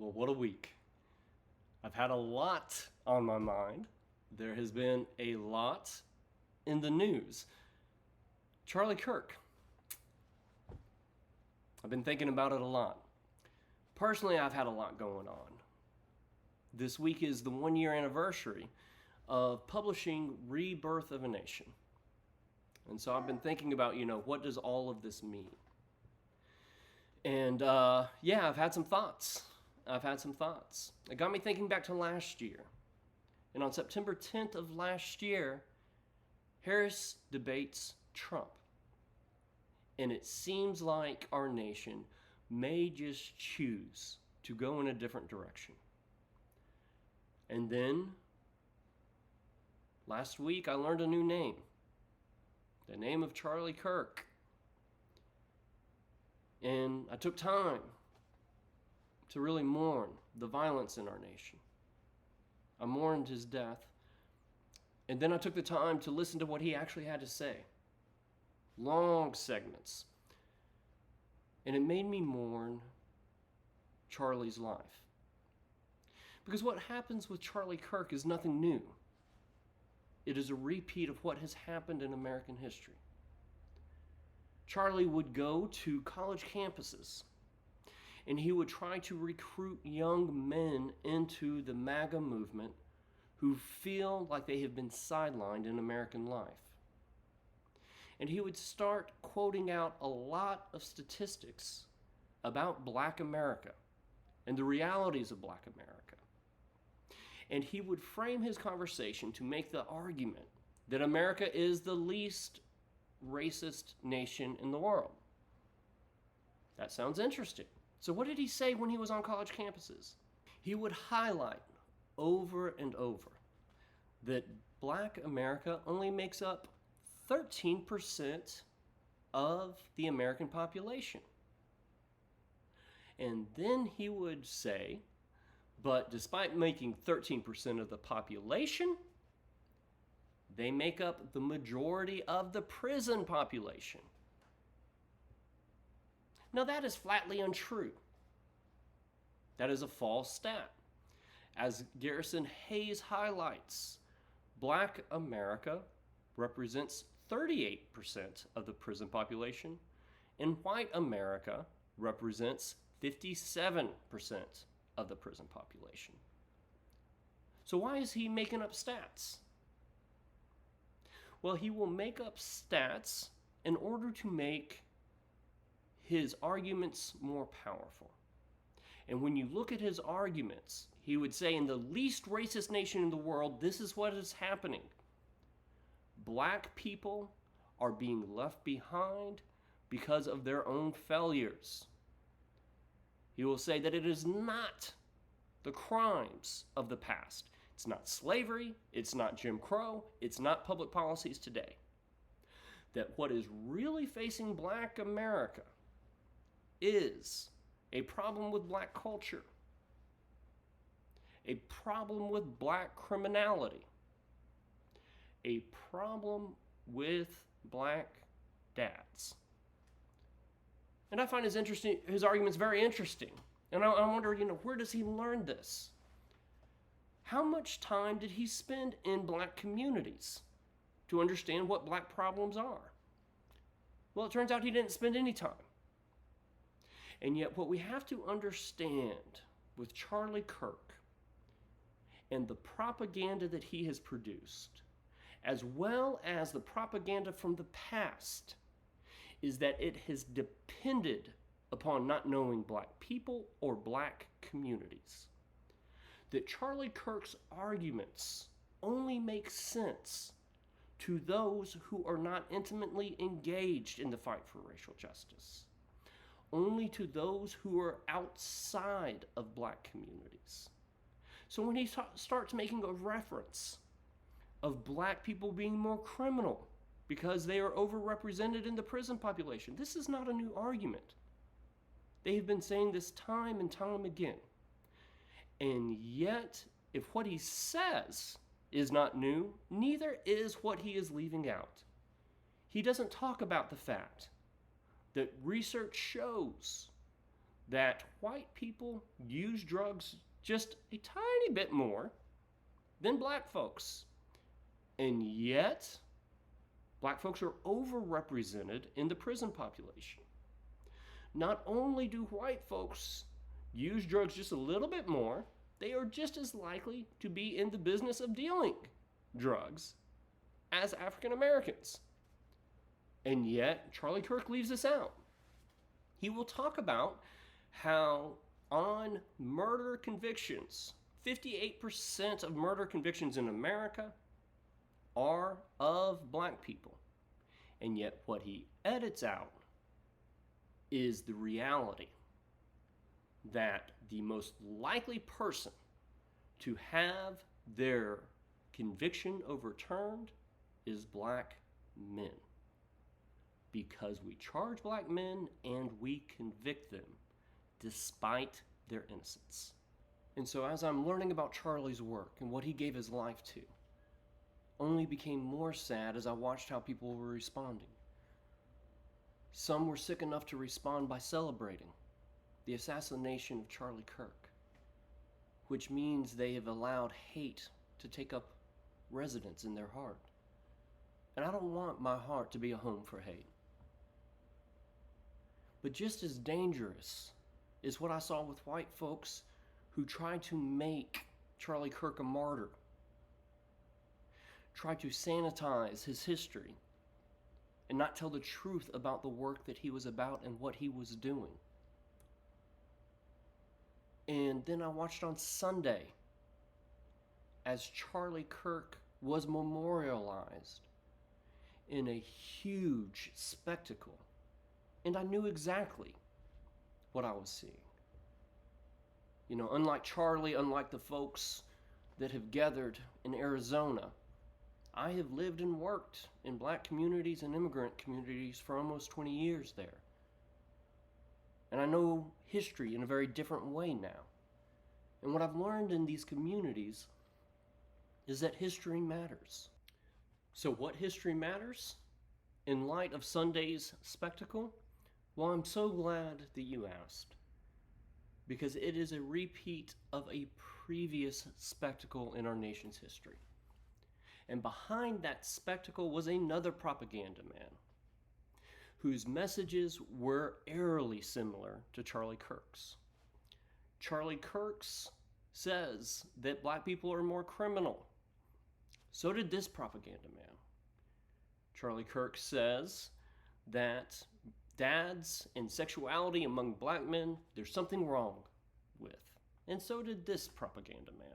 Well, what a week. I've had a lot on my mind. There has been a lot in the news. Charlie Kirk. I've been thinking about it a lot. Personally, I've had a lot going on. This week is the 1 year anniversary of publishing Rebirth of a Nation. And so I've been thinking about, what does all of this mean? And I've had some thoughts. It got me thinking back to last year. And on September 10th of last year, Harris debates Trump. And it seems like our nation may just choose to go in a different direction. And then, last week, I learned a new name. The name of Charlie Kirk. And I took time to really mourn the violence in our nation. I mourned his death. And then I took the time to listen to what he actually had to say. Long segments. And it made me mourn Charlie's life. Because what happens with Charlie Kirk is nothing new. It is a repeat of what has happened in American history. Charlie would go to college campuses and he would try to recruit young men into the MAGA movement who feel like they have been sidelined in American life. And he would start quoting out a lot of statistics about Black America and the realities of Black America. And he would frame his conversation to make the argument that America is the least racist nation in the world. That sounds interesting. So what did he say when he was on college campuses? He would highlight over and over that Black America only makes up 13% of the American population. And then he would say, but despite making 13% of the population, they make up the majority of the prison population. Now that is flatly untrue. That is a false stat. As Garrison Hayes highlights, Black America represents 38% of the prison population, and white America represents 57% of the prison population. So why is he making up stats? Well, he will make up stats in order to make his arguments more powerful. And when you look at his arguments, he would say in the least racist nation in the world, this is what is happening. Black people are being left behind because of their own failures. He will say that it is not the crimes of the past. It's not slavery, it's not Jim Crow, it's not public policies today. That what is really facing Black America is a problem with Black culture, a problem with Black criminality, a problem with Black dads. And I find his arguments very interesting. And I wonder, where does he learn this? How much time did he spend in Black communities to understand what Black problems are? Well, it turns out he didn't spend any time. And yet what we have to understand with Charlie Kirk and the propaganda that he has produced, as well as the propaganda from the past, is that it has depended upon not knowing Black people or Black communities. That Charlie Kirk's arguments only make sense to those who are not intimately engaged in the fight for racial justice. Only to those who are outside of Black communities. So when he starts making a reference of Black people being more criminal because they are overrepresented in the prison population, this is not a new argument. They have been saying this time and time again. And yet, if what he says is not new, neither is what he is leaving out. He doesn't talk about the fact that research shows that white people use drugs just a tiny bit more than black folks. And yet, black folks are overrepresented in the prison population. Not only do white folks use drugs just a little bit more, they are just as likely to be in the business of dealing drugs as African Americans. And yet, Charlie Kirk leaves this out. He will talk about how on murder convictions, 58% of murder convictions in America are of black people. And yet, what he edits out is the reality that the most likely person to have their conviction overturned is black men. Because we charge black men and we convict them despite their innocence. And so as I'm learning about Charlie's work and what he gave his life to, only became more sad as I watched how people were responding. Some were sick enough to respond by celebrating the assassination of Charlie Kirk, which means they have allowed hate to take up residence in their heart. And I don't want my heart to be a home for hate. But just as dangerous is what I saw with white folks who tried to make Charlie Kirk a martyr, tried to sanitize his history, and not tell the truth about the work that he was about and what he was doing. And then I watched on Sunday as Charlie Kirk was memorialized in a huge spectacle. And I knew exactly what I was seeing. You know, unlike Charlie, unlike the folks that have gathered in Arizona, I have lived and worked in black communities and immigrant communities for almost 20 years there. And I know history in a very different way now. And what I've learned in these communities is that history matters. So what history matters in light of Sunday's spectacle? Well, I'm so glad that you asked, because it is a repeat of a previous spectacle in our nation's history. And behind that spectacle was another propaganda man whose messages were eerily similar to Charlie Kirk's. Charlie Kirk's says that black people are more criminal. So did this propaganda man. Charlie Kirk says that dads and sexuality among black men, there's something wrong with. And so did this propaganda man.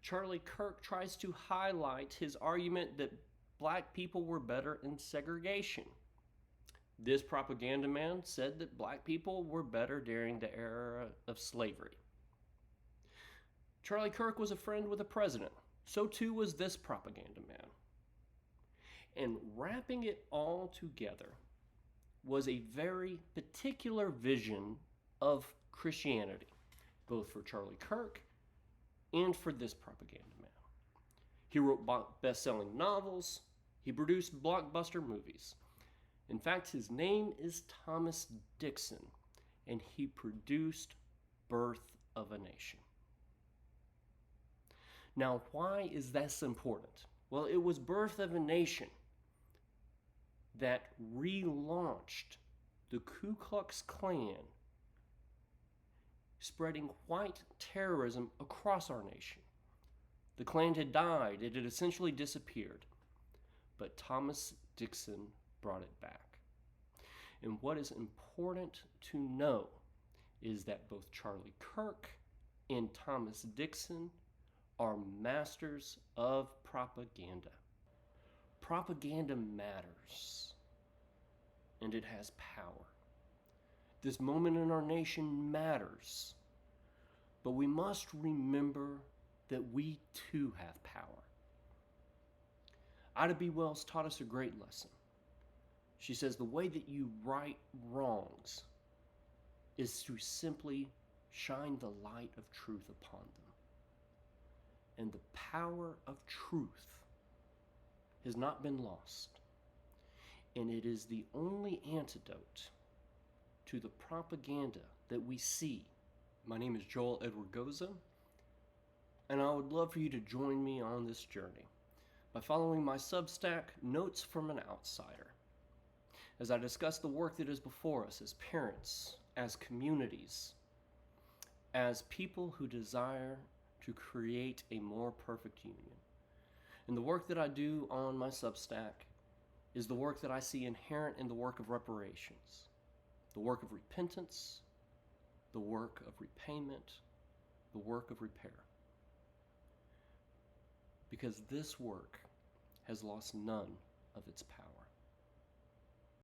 Charlie Kirk tries to highlight his argument that black people were better in segregation. This propaganda man said that black people were better during the era of slavery. Charlie Kirk was a friend with the president. So too was this propaganda man. And wrapping it all together was a very particular vision of Christianity, both for Charlie Kirk and for this propaganda man. He wrote best-selling novels. He produced blockbuster movies. In fact, his name is Thomas Dixon, and he produced Birth of a Nation. Now, why is this important? Well, it was Birth of a Nation that relaunched the Ku Klux Klan, spreading white terrorism across our nation. The Klan had died, it had essentially disappeared, but Thomas Dixon brought it back. And what is important to know is that both Charlie Kirk and Thomas Dixon are masters of propaganda. Propaganda matters, and it has power. This moment in our nation matters, but we must remember that we too have power. Ida B. Wells taught us a great lesson. She says the way that you right wrongs is to simply shine the light of truth upon them. And the power of truth has not been lost. And it is the only antidote to the propaganda that we see. My name is Joel Edward Goza, and I would love for you to join me on this journey by following my Substack, Notes from an Outsider, as I discuss the work that is before us as parents, as communities, as people who desire to create a more perfect union. And the work that I do on my Substack is the work that I see inherent in the work of reparations, the work of repentance, the work of repayment, the work of repair. Because this work has lost none of its power.